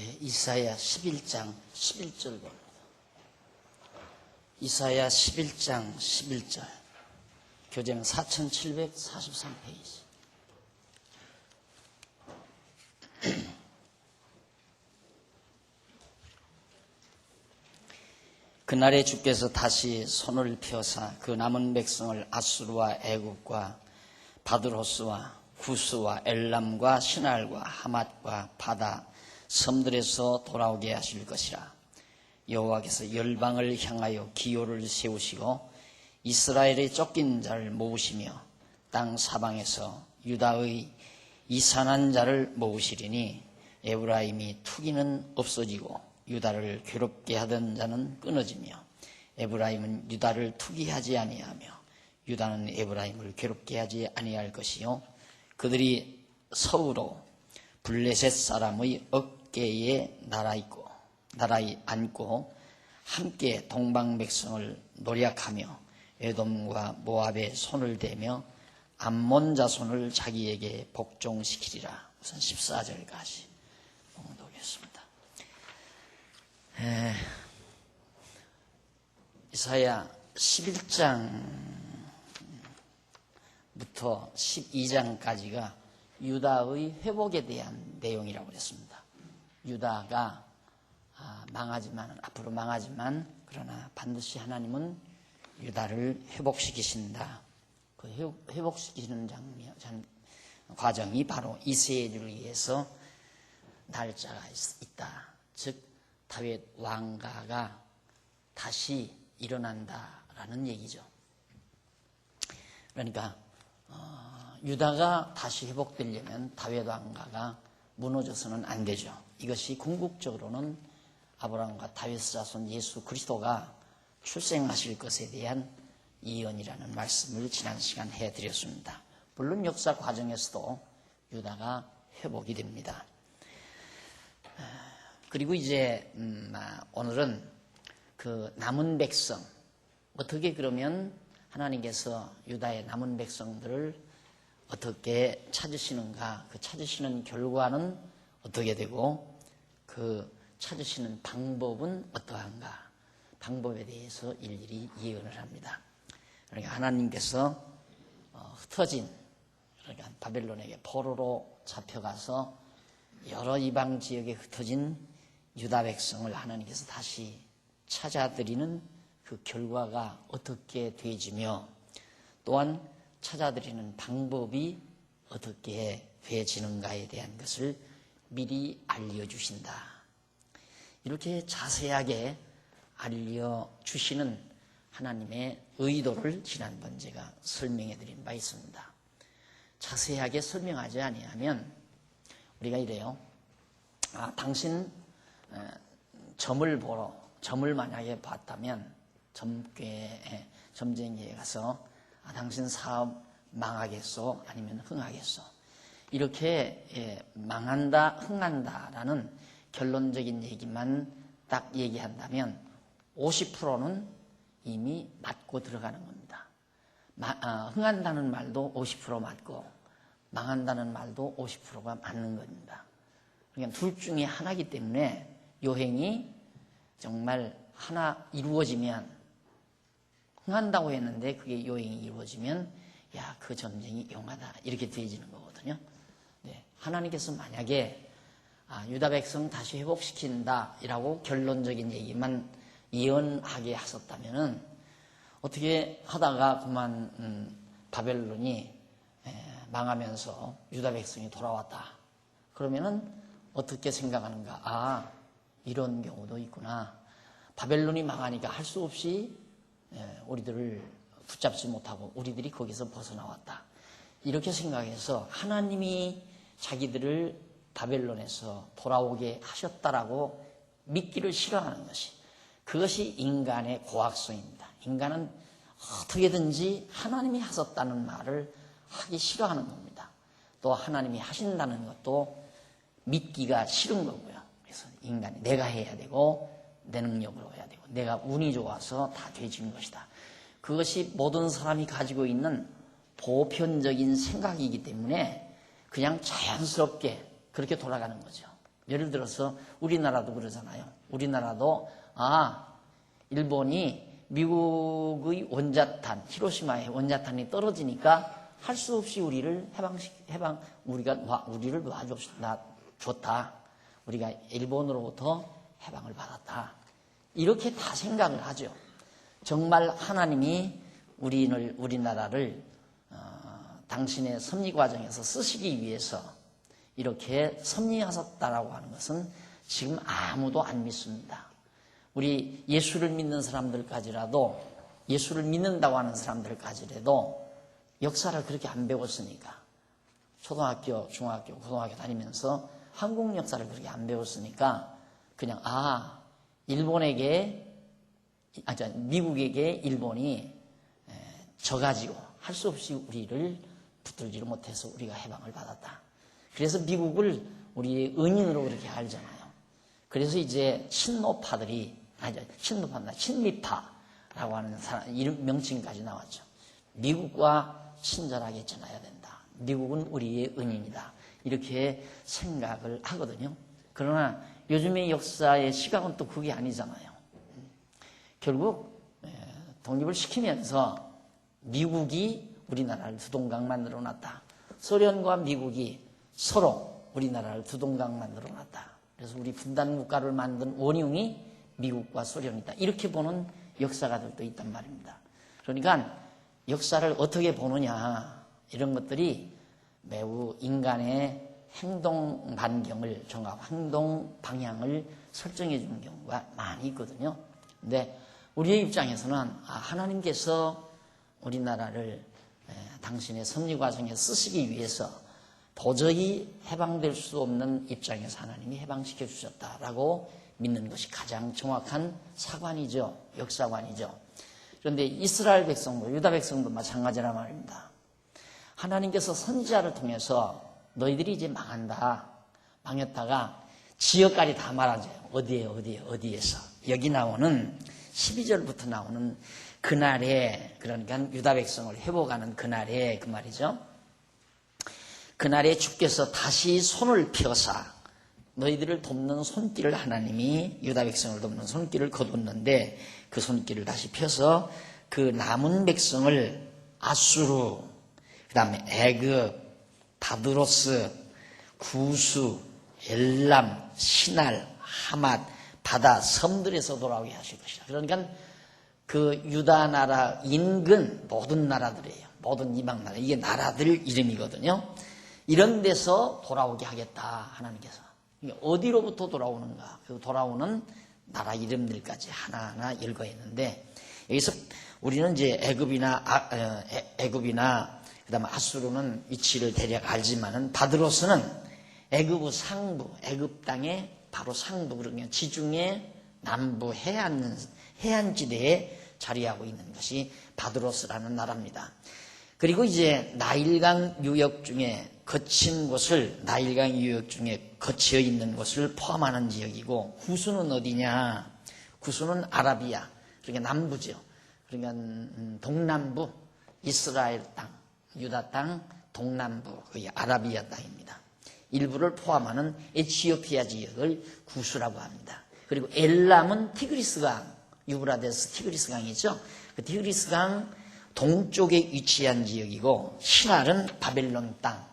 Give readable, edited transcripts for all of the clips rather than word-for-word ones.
네, 이사야 11장 11절 봅니다. 이사야 11장 11절. 교재는 4743페이지. 그날에 주께서 다시 손을 펴사 그 남은 백성을 아수르와 애굽과 바드로스와 구스와 엘람과 시날과 하맛과 바다 섬들에서 돌아오게 하실 것이라. 여호와께서 열방을 향하여 기호를 세우시고 이스라엘의 쫓긴 자를 모으시며 땅 사방에서 유다의 이산한 자를 모으시리니 에브라임이 투기는 없어지고 유다를 괴롭게 하던 자는 끊어지며 에브라임은 유다를 투기하지 아니하며 유다는 에브라임을 괴롭게 하지 아니할 것이요 그들이 서으로 블레셋 사람의 어깨에 나라에 앉고 함께 동방 백성을 노략하며 에돔과 모압에 손을 대며 암몬 자손을 자기에게 복종시키리라. 우선 14절까지 봉독했습니다. 이사야 11장부터 12장까지가 유다의 회복에 대한 내용이라고 그랬습니다. 유다가 앞으로 망하지만 그러나 반드시 하나님은 유다를 회복시키신다. 그 회복시키는 과정이 바로 이세를 위해서 날짜가 있다. 즉 다윗 왕가가 다시 일어난다라는 얘기죠. 그러니까 유다가 다시 회복되려면 다윗 왕가가 무너져서는 안 되죠. 이것이 궁극적으로는 아브라함과 다윗 자손 예수 그리스도가 출생하실 것에 대한 예언이라는 말씀을 지난 시간 해드렸습니다. 물론 역사 과정에서도 유다가 회복이 됩니다. 그리고 이제 오늘은 그 남은 백성, 어떻게 그러면 하나님께서 유다의 남은 백성들을 어떻게 찾으시는가, 그 찾으시는 결과는 어떻게 되고 그 찾으시는 방법은 어떠한가, 방법에 대해서 일일이 예언을 합니다. 그러니까 하나님께서 흩어진, 그러니까 바벨론에게 포로로 잡혀가서 여러 이방 지역에 흩어진 유다 백성을 하나님께서 다시 찾아드리는 그 결과가 어떻게 되어지며 또한 찾아드리는 방법이 어떻게 되어지는가에 대한 것을 미리 알려주신다. 이렇게 자세하게 알려주시는 하나님의 의도를 지난번 제가 설명해 드린 바 있습니다. 자세하게 설명하지 아니하면 우리가 이래요. 당신 점을 만약에 봤다면 점쟁이에 가서 당신 사업 망하겠소 아니면 흥하겠소 이렇게 망한다 흥한다라는 결론적인 얘기만 딱 얘기한다면 50%는 이미 맞고 들어가는 겁니다. 흥한다는 말도 50% 맞고 망한다는 말도 50%가 맞는 겁니다. 그러니까 둘 중에 하나이기 때문에 요행이 정말 하나 이루어지면 흥한다고 했는데 그게 요행이 이루어지면 야, 그 점쟁이 용하다 이렇게 되어지는 거거든요. 네, 하나님께서 만약에 유다 백성 다시 회복시킨다 이라고 결론적인 얘기만 예언하게 하셨다면은 어떻게 하다가 그만 바벨론이 망하면서 유다 백성이 돌아왔다. 그러면은 어떻게 생각하는가? 이런 경우도 있구나. 바벨론이 망하니까 할 수 없이 우리들을 붙잡지 못하고 우리들이 거기서 벗어나왔다. 이렇게 생각해서 하나님이 자기들을 바벨론에서 돌아오게 하셨다라고 믿기를 싫어하는 것이, 그것이 인간의 고악성입니다. 인간은 어떻게든지 하나님이 하셨다는 말을 하기 싫어하는 겁니다. 또 하나님이 하신다는 것도 믿기가 싫은 거고요. 그래서 인간이 내가 해야 되고 내 능력으로 해야 되고 내가 운이 좋아서 다 되어진 것이다. 그것이 모든 사람이 가지고 있는 보편적인 생각이기 때문에 그냥 자연스럽게 그렇게 돌아가는 거죠. 예를 들어서 우리나라도 그러잖아요. 우리나라도 일본이 미국의 원자탄, 히로시마의 원자탄이 떨어지니까 할 수 없이 우리를 우리를 놔줬다. 우리가 일본으로부터 해방을 받았다. 이렇게 다 생각을 하죠. 정말 하나님이 우리나라를 당신의 섭리 과정에서 쓰시기 위해서 이렇게 섭리하셨다라고 하는 것은 지금 아무도 안 믿습니다. 우리 예수를 믿는 사람들까지라도, 예수를 믿는다고 하는 사람들까지라도 역사를 그렇게 안 배웠으니까, 초등학교, 중학교, 고등학교 다니면서 한국 역사를 그렇게 안 배웠으니까 그냥 미국에게 일본이 져가지고 할 수 없이 우리를 붙들지를 못해서 우리가 해방을 받았다. 그래서 미국을 우리의 은인으로 그렇게 알잖아요. 그래서 이제 친미파라고 하는 이름 명칭까지 나왔죠. 미국과 친절하게 지내야 된다. 미국은 우리의 은인이다. 이렇게 생각을 하거든요. 그러나 요즘의 역사의 시각은 또 그게 아니잖아요. 결국 독립을 시키면서 미국이 우리나라를 두동강 만들어 놨다. 소련과 미국이 서로 우리나라를 두동강 만들어 놨다. 그래서 우리 분단 국가를 만든 원흉이 미국과 소련이다. 이렇게 보는 역사가들도 있단 말입니다. 그러니까 역사를 어떻게 보느냐, 이런 것들이 매우 인간의 행동 반경을 정하고 행동 방향을 설정해 주는 경우가 많이 있거든요. 근데 우리의 입장에서는 하나님께서 우리나라를 당신의 섭리 과정에 쓰시기 위해서 도저히 해방될 수 없는 입장에서 하나님이 해방시켜 주셨다라고 믿는 것이 가장 정확한 사관이죠. 역사관이죠. 그런데 이스라엘 백성도, 유다 백성도 마찬가지란 말입니다. 하나님께서 선지자를 통해서 너희들이 이제 망했다가 지역까지 다 말하죠. 어디에서. 여기 나오는 12절부터 나오는 그날에, 그러니까 유다 백성을 회복하는 그날에, 그 말이죠. 그날에 주께서 다시 손을 펴사 너희들을 돕는 손길을, 하나님이 유다 백성을 돕는 손길을 거뒀는데 그 손길을 다시 펴서 그 남은 백성을 아수르, 그 다음에 애굽, 바드로스, 구수, 엘람, 시날, 하맛, 바다, 섬들에서 돌아오게 하실 것이다. 그러니까 그 유다 나라 인근 모든 나라들이에요. 모든 이방 나라. 이게 나라들 이름이거든요. 이런 데서 돌아오게 하겠다, 하나님께서. 어디로부터 돌아오는가? 그 돌아오는 나라 이름들까지 하나하나 일거했는데, 여기서 우리는 이제 애굽이나 그다음에 아수르는 위치를 대략 알지만은, 바드로스는 애굽의 상부, 애굽 땅의 바로 상부, 그러면 지중해 남부 해안지대에 자리하고 있는 것이 바드로스라는 나라입니다. 그리고 이제 나일강 유역 중에 거친 곳을, 나일강 유역 중에 거쳐 있는 곳을 포함하는 지역이고, 구수는 어디냐? 구수는 아라비아, 그러니까 남부죠. 그러니까 동남부 이스라엘 땅, 유다 땅 동남부, 거의 아라비아 땅입니다. 일부를 포함하는 에티오피아 지역을 구수라고 합니다. 그리고 엘람은 티그리스강, 유브라데스 티그리스강이죠. 그 티그리스강 동쪽에 위치한 지역이고, 시날은 바벨론 땅,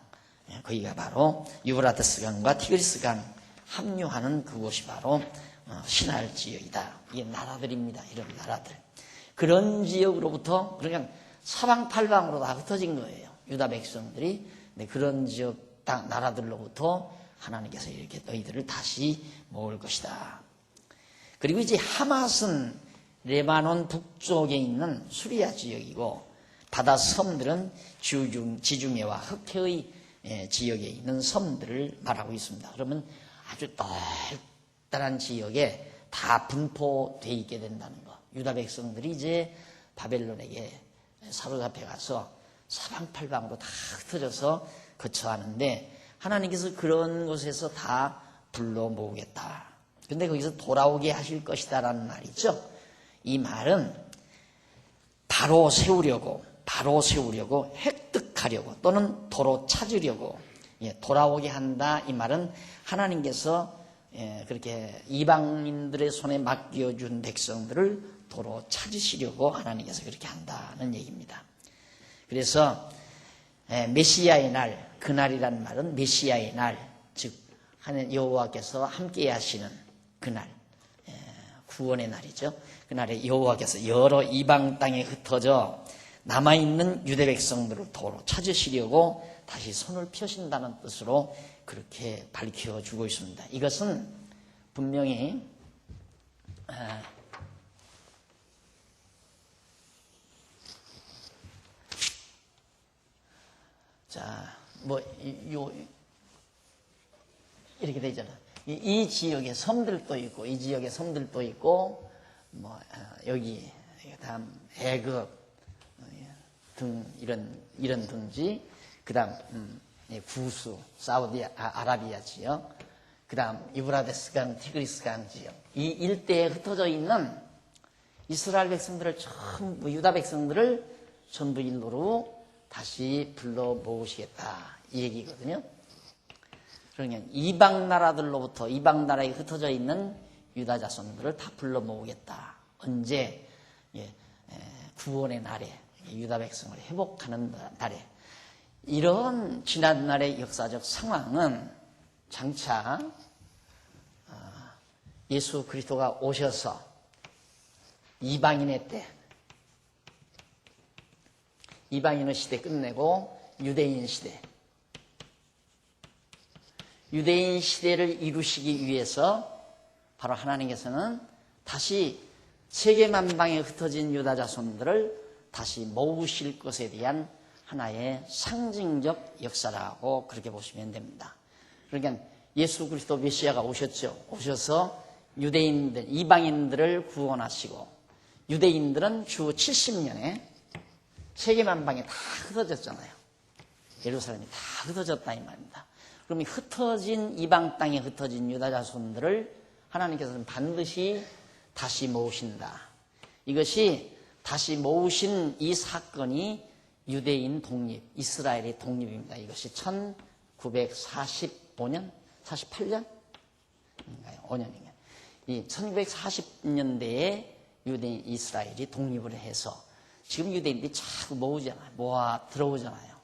거기가 바로 유브라데스강과 티그리스강 합류하는 그곳이 바로 시날 지역이다. 이게 나라들입니다. 이런 나라들. 그런 지역으로부터, 그러니까 사방팔방으로 다 흩어진 거예요. 유다 백성들이. 그런 지역 나라들로부터 하나님께서 이렇게 너희들을 다시 모을 것이다. 그리고 이제 하맛은 레바논 북쪽에 있는 수리아 지역이고, 바다 섬들은 지중해와 흑해의 지역에 있는 섬들을 말하고 있습니다. 그러면 아주 넓다란 지역에 다 분포되어 있게 된다는 거. 유다 백성들이 이제 바벨론에게 사로잡혀 가서 사방팔방으로 다 흩어져서 거처하는데, 하나님께서 그런 곳에서 다 불러 모으겠다. 근데 거기서 돌아오게 하실 것이다라는 말이죠. 이 말은 바로 세우려고, 획득하려고, 또는 도로 찾으려고, 돌아오게 한다. 이 말은 하나님께서 그렇게 이방인들의 손에 맡겨준 백성들을 도로 찾으시려고 하나님께서 그렇게 한다는 얘기입니다. 그래서 메시아의 날, 그날이란 말은 메시아의 날, 즉 하나님 여호와께서 함께 하시는 그날, 구원의 날이죠. 그날에 여호와께서 여러 이방 땅에 흩어져 남아있는 유대 백성들을 도로 찾으시려고 다시 손을 펴신다는 뜻으로 그렇게 밝혀주고 있습니다. 이것은 분명히 이렇게 되잖아. 이 지역에 섬들도 있고, 이 지역에 섬들도 있고, 여기 다음 애굽 등 이런 등지, 그다음 구수 사우디 아라비아 지역, 그다음 유브라데스강, 티그리스강 지역, 이 일대에 흩어져 있는 이스라엘 백성들을 전부 유다 백성들을 전부 일로로 다시 불러 모으시겠다 이 얘기거든요. 그러니까 이방 나라들로부터 이방 나라에 흩어져 있는 유다 자손들을 다 불러 모으겠다. 언제? 구원의 날에, 유다 백성을 회복하는 날에. 이런 지난날의 역사적 상황은 장차 예수 그리스도가 오셔서 이방인의 때, 이방인의 시대 끝내고 유대인 시대, 유대인 시대를 이루시기 위해서 바로 하나님께서는 다시 세계만방에 흩어진 유다 자손들을 다시 모으실 것에 대한 하나의 상징적 역사라고 그렇게 보시면 됩니다. 그러니까 예수 그리스도 메시아가 오셨죠. 오셔서 유대인들, 이방인들을 구원하시고, 유대인들은 주 70년에 세계만방에 다 흩어졌잖아요. 예루살렘이 다 흩어졌다 이 말입니다. 그럼 이 흩어진 이방 땅에 흩어진 유다 자손들을 하나님께서는 반드시 다시 모으신다. 이것이 다시 모으신 이 사건이 유대인 독립, 이스라엘의 독립입니다. 이것이 1945년, 48년? 5년인가요? 이 1940년대에 유대인 이스라엘이 독립을 해서 지금 유대인들이 자꾸 모으잖아요. 모아 들어오잖아요.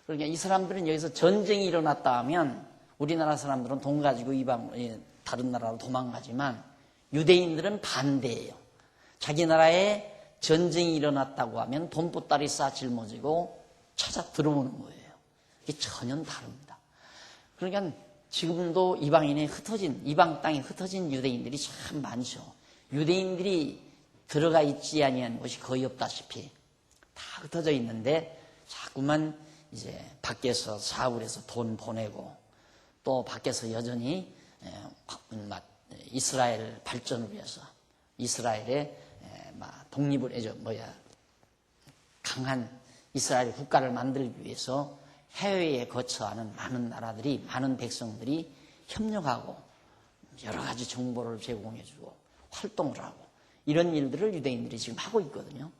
그러니까 이 사람들은 여기서 전쟁이 일어났다 하면 우리나라 사람들은 돈 가지고 다른 나라로 도망가지만 유대인들은 반대예요. 자기 나라에 전쟁이 일어났다고 하면 돈보따리 싸 짊어지고 찾아 들어오는 거예요. 이게 전혀 다릅니다. 그러니까 지금도 이방 땅에 흩어진 유대인들이 참 많죠. 유대인들이 들어가 있지 아니한 곳이 거의 없다시피 다 흩어져 있는데 자꾸만 이제 밖에서 사업을 해서 돈 보내고 또 밖에서 여전히 이스라엘 발전을 위해서 이스라엘의 독립을 강한 이스라엘 국가를 만들기 위해서 해외에 거처하는 많은 나라들이, 많은 백성들이 협력하고 여러 가지 정보를 제공해주고 활동을 하고 이런 일들을 유대인들이 지금 하고 있거든요.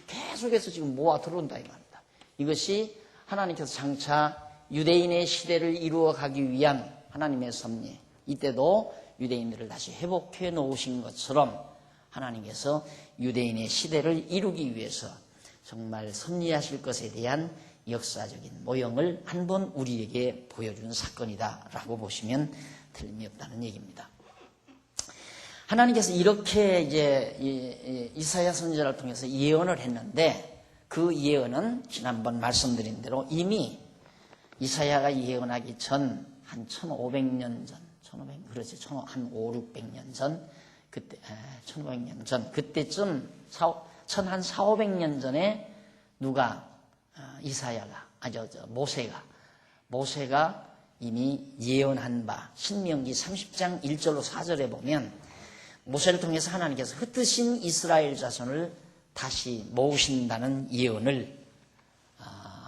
계속해서 지금 모아 들어온다 이 말입니다. 이것이 하나님께서 장차 유대인의 시대를 이루어가기 위한 하나님의 섭리, 이때도 유대인들을 다시 회복해 놓으신 것처럼 하나님께서 유대인의 시대를 이루기 위해서 정말 섭리하실 것에 대한 역사적인 모형을 한번 우리에게 보여준 사건이다라고 보시면 틀림이 없다는 얘기입니다. 하나님께서 이렇게 이제 이사야 선지자를 통해서 예언을 했는데 그 예언은 지난번 말씀드린 대로 이미 이사야가 예언하기 전 한 1500년 전, 한 5, 600년 전, 그때 1500년 전, 그때쯤 한 4, 500년 전에 누가 이사야가 모세가 이미 예언한 바 신명기 30장 1절로 4절에 보면 모세를 통해서 하나님께서 흩으신 이스라엘 자손을 다시 모으신다는 예언을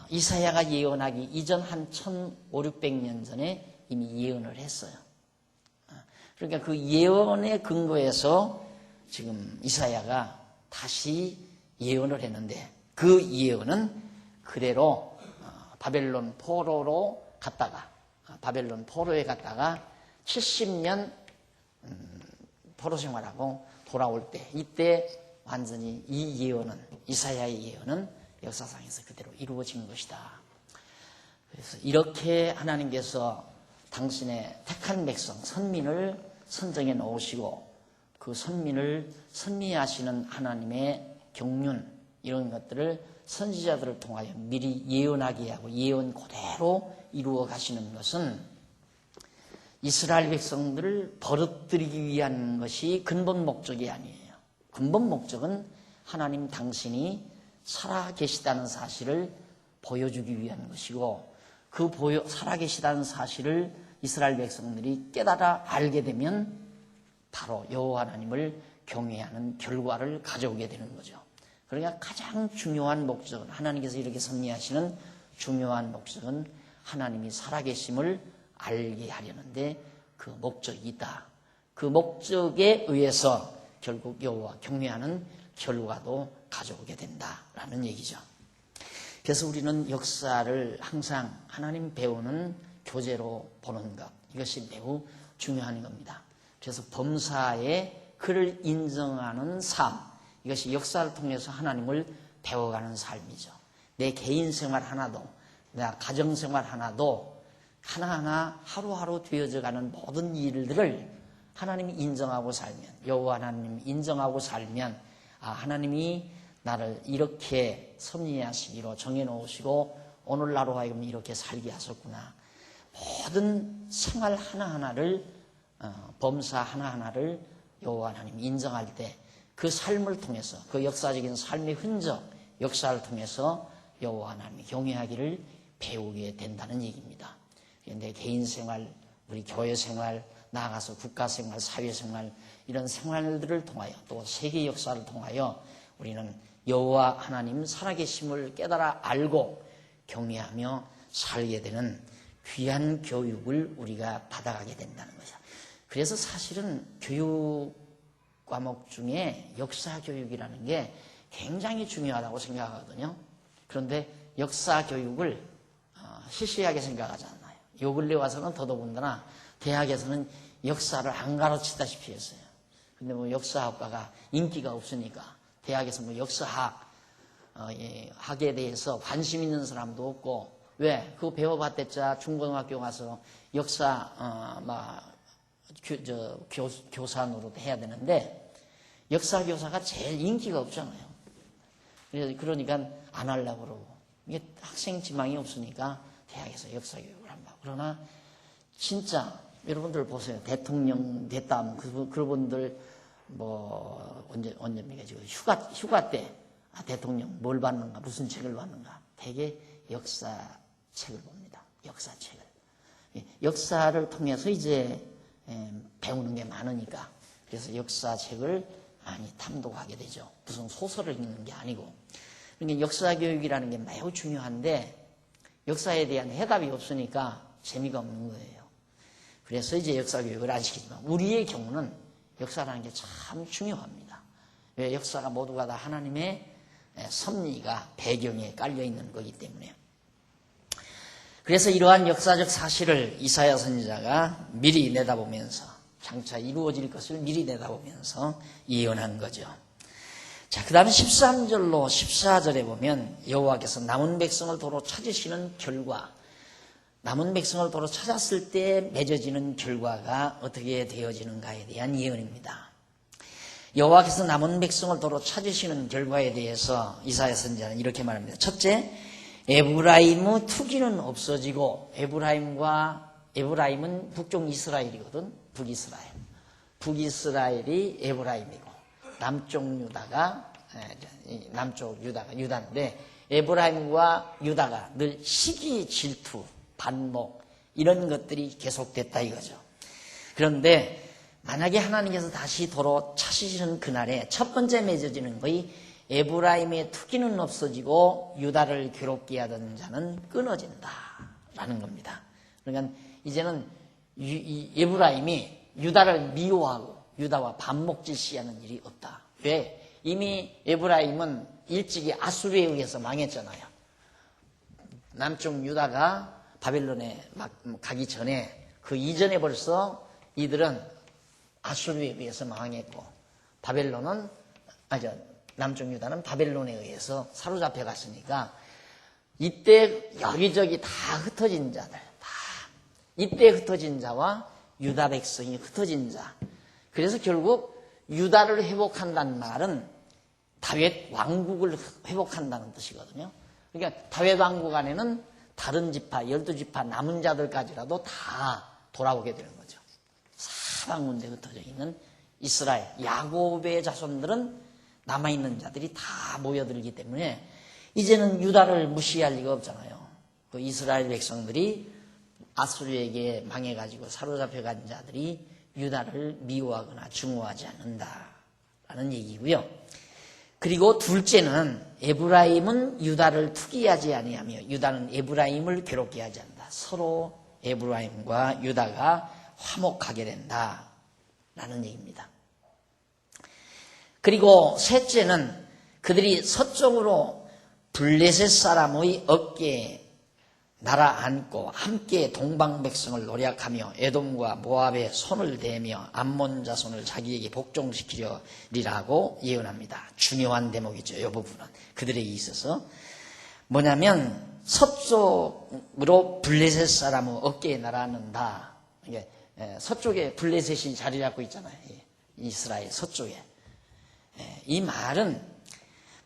이사야가 예언하기 이전 한 1500년 전에 이미 예언을 했어요. 그러니까 그 예언의 근거에서 지금 이사야가 다시 예언을 했는데 그 예언은 그대로 바벨론 포로에 갔다가 70년 포로 생활하고 돌아올 때, 이때 완전히 이 예언은, 이사야의 예언은 역사상에서 그대로 이루어진 것이다. 그래서 이렇게 하나님께서 당신의 택한 백성, 선민을 선정해 놓으시고 그 선민을 선미하시는 하나님의 경륜, 이런 것들을 선지자들을 통하여 미리 예언하게 하고 예언 그대로 이루어 가시는 것은 이스라엘 백성들을 버릇들이기 위한 것이 근본 목적이 아니에요. 근본 목적은 하나님 당신이 살아계시다는 사실을 보여주기 위한 것이고, 그 살아계시다는 사실을 이스라엘 백성들이 깨달아 알게 되면 바로 여호와 하나님을 경외하는 결과를 가져오게 되는 거죠. 그러니까 가장 중요한 목적은, 하나님께서 이렇게 섭리하시는 중요한 목적은 하나님이 살아계심을 알게 하려는데 그 목적이 있다. 그 목적에 의해서 결국 여호와 경외하는 결과도 가져오게 된다라는 얘기죠. 그래서 우리는 역사를 항상 하나님 배우는 교재로 보는 것, 이것이 매우 중요한 겁니다. 그래서 범사에 그를 인정하는 삶, 이것이 역사를 통해서 하나님을 배워가는 삶이죠. 내 개인 생활 하나도, 내 가정 생활 하나도 하나하나 하루하루 되어져가는 모든 일들을 하나님이 인정하고 살면, 여호와 하나님 인정하고 살면, 아, 하나님이 나를 이렇게 섭리하시기로 정해놓으시고 오늘 나로 하여금 이렇게 살게 하셨구나. 모든 생활 하나하나를, 범사 하나하나를 여호와 하나님 인정할 때 그 삶을 통해서, 그 역사적인 삶의 흔적, 역사를 통해서 여호와 하나님이 경외하기를 배우게 된다는 얘기입니다. 내 개인 생활, 우리 교회 생활, 나아가서 국가 생활, 사회 생활, 이런 생활들을 통하여 또 세계 역사를 통하여 우리는 여호와 하나님 살아계심을 깨달아 알고 경외하며 살게 되는 귀한 교육을 우리가 받아가게 된다는 거죠. 그래서 사실은 교육 과목 중에 역사 교육이라는 게 굉장히 중요하다고 생각하거든요. 그런데 역사 교육을 시시하게 생각하지 않아요. 요 근래 와서는 더더군다나 대학에서는 역사를 안 가르치다시피 했어요. 근데 뭐 역사학과가 인기가 없으니까 대학에서 뭐 역사학, 학에 대해서 관심 있는 사람도 없고, 왜? 그거 배워봤댔자 중고등학교 가서 역사, 교사 노릇 해야 되는데, 역사 교사가 제일 인기가 없잖아요. 그러니까 안 하려고 그러고, 이게 학생 지망이 없으니까 대학에서 역사 교육을 한다. 그러나 진짜 여러분들 보세요. 대통령 됐다. 그분들 언제입니까? 지금 휴가 때 대통령 뭘 받는가, 무슨 책을 받는가? 대개 역사책을 봅니다. 역사책을. 역사를 통해서 이제 배우는 게 많으니까, 그래서 역사책을 많이 탐독하게 되죠. 무슨 소설을 읽는 게 아니고. 그러니까 역사 교육이라는 게 매우 중요한데 역사에 대한 해답이 없으니까 재미가 없는 거예요. 그래서 이제 역사 교육을 안 시키지만, 우리의 경우는 역사라는 게 참 중요합니다. 왜? 역사가 모두가 다 하나님의 섭리가 배경에 깔려 있는 거기 때문에. 그래서 이러한 역사적 사실을 이사야 선지자가 미리 내다보면서, 장차 이루어질 것을 미리 내다보면서 예언한 거죠. 자, 그 다음에 13절로 14절에 보면 여호와께서 남은 백성을 도로 찾으시는 결과, 남은 백성을 도로 찾았을 때 맺어지는 결과가 어떻게 되어지는가에 대한 예언입니다. 여호와께서 남은 백성을 도로 찾으시는 결과에 대해서 이사야 선지자는 이렇게 말합니다. 첫째, 에브라임의 투기는 없어지고, 에브라임은 북쪽 이스라엘이거든. 북이스라엘이 에브라임이고, 남쪽 유다가 유다인데, 에브라임과 유다가 늘 시기, 질투, 반목, 이런 것들이 계속됐다 이거죠. 그런데 만약에 하나님께서 다시 도로 찾으시는 그날에 첫 번째 맺어지는 거의 에브라임의 투기는 없어지고 유다를 괴롭게 하던 자는 끊어진다라는 겁니다. 그러니까 이제는 에브라임이 유다를 미워하고 유다와 반목질시하는 일이 없다. 왜? 이미 에브라임은 일찍이 아수르에 의해서 망했잖아요. 남쪽 유다가 바벨론에 막 가기 전에, 그 이전에 벌써 이들은 아수르에 의해서 망했고 남쪽 유다는 바벨론에 의해서 사로잡혀 갔으니까 이때 여기저기 다 흩어진 자들, 이때 흩어진 자와 유다 백성이 흩어진 자. 그래서 결국 유다를 회복한다는 말은 다윗 왕국을 회복한다는 뜻이거든요. 그러니까 다윗 왕국 안에는 다른 지파, 12지파 남은 자들까지라도 다 돌아오게 되는 거죠. 사방군데 흩어져 있는 이스라엘, 야곱의 자손들은 남아있는 자들이 다 모여들기 때문에 이제는 유다를 무시할 리가 없잖아요. 그 이스라엘 백성들이 아수르에게 망해가지고 사로잡혀간 자들이 유다를 미워하거나 증오하지 않는다라는 얘기고요. 그리고 둘째는 에브라임은 유다를 투기하지 아니하며 유다는 에브라임을 괴롭게 하지 않는다. 서로 에브라임과 유다가 화목하게 된다라는 얘기입니다. 그리고 셋째는 그들이 서쪽으로 블레셋 사람의 어깨에 날아앉고 함께 동방 백성을 노략하며 에돔과 모압에 손을 대며 암몬 자손을 자기에게 복종시키려리라고 예언합니다. 중요한 대목이죠. 이 부분은 그들에게 있어서 뭐냐면 서쪽으로 블레셋 사람의 어깨에 날아앉는다. 이게 서쪽에 블레셋이 자리 잡고 있잖아요. 이스라엘 서쪽에. 이 말은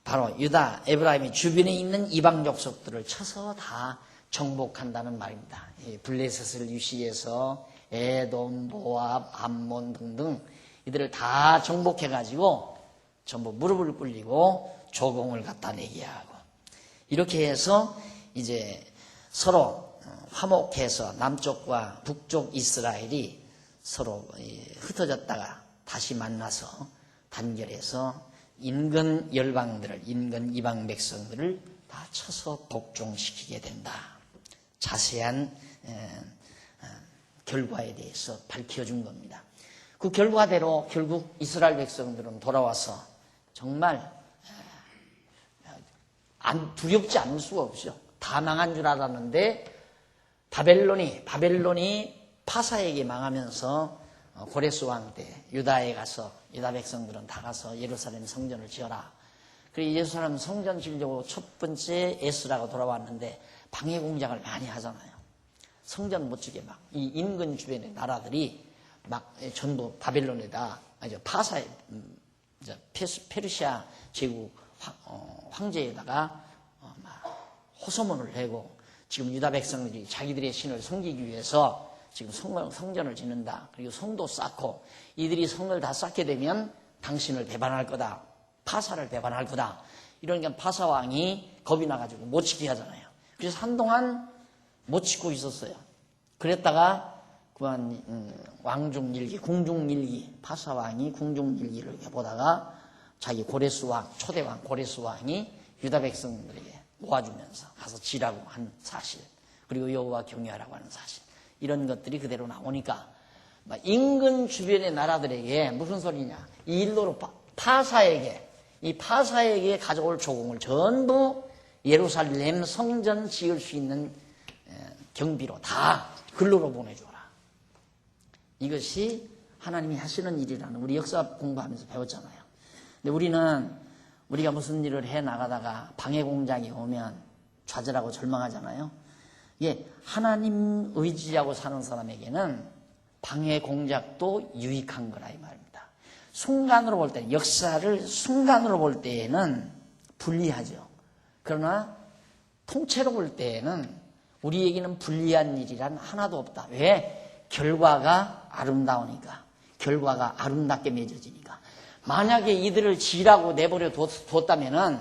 바로 유다, 에브라임이 주변에 있는 이방 족속들을 쳐서 다 정복한다는 말입니다. 블레셋을 유시해서 에돔, 모압, 암몬 등등 이들을 다 정복해가지고 전부 무릎을 꿇리고 조공을 갖다 내게 하고 이렇게 해서 이제 서로 화목해서 남쪽과 북쪽 이스라엘이 서로 흩어졌다가 다시 만나서 단결해서 인근 열방들을, 인근 이방 백성들을 다 쳐서 복종시키게 된다. 자세한 결과에 대해서 밝혀준 겁니다. 그 결과대로 결국 이스라엘 백성들은 돌아와서 정말 두렵지 않을 수가 없죠. 다 망한 줄 알았는데 바벨론이 파사에게 망하면서 고레스 왕 때 유다에 가서 유다 백성들은 다 가서 예루살렘 성전을 지어라. 그리고 예루살렘 성전 지으려고 첫 번째 에스라가 돌아왔는데 방해 공작을 많이 하잖아요. 성전 못 지게 막 이 인근 주변의 나라들이 막 전부 바벨론에다 파사에 페르시아 제국 황제에다가 호소문을 내고 지금 유다 백성들이 자기들의 신을 섬기기 위해서 지금 성전을 짓는다. 그리고 성도 쌓고 이들이 성을 다 쌓게 되면 당신을 배반할 거다. 파사를 배반할 거다. 이러니까 파사 왕이 겁이 나가지고 못 지게 하잖아요. 그래서 한동안 못 지고 있었어요. 그랬다가 그만 왕중일기, 궁중일기, 파사 왕이 궁중일기를 보다가 자기 고레스 왕, 초대왕 고레스 왕이 유다 백성들에게 모아주면서 가서 지라고 한 사실, 그리고 여호와 경외하라고 하는 사실, 이런 것들이 그대로 나오니까 인근 주변의 나라들에게 무슨 소리냐, 이 일로로 이 파사에게 가져올 조공을 전부 예루살렘 성전 지을 수 있는 경비로 다 글로로 보내줘라. 이것이 하나님이 하시는 일이라는, 우리 역사 공부하면서 배웠잖아요. 근데 우리가 무슨 일을 해 나가다가 방해 공작이 오면 좌절하고 절망하잖아요. 하나님 의지하고 사는 사람에게는 방해 공작도 유익한 거라 이 말입니다. 순간으로 볼 때, 역사를 순간으로 볼 때에는 불리하죠. 그러나 통째로 볼 때에는 우리에게는 불리한 일이란 하나도 없다. 왜? 결과가 아름다우니까. 결과가 아름답게 맺어지니까. 만약에 이들을 지라고 내버려 뒀다면은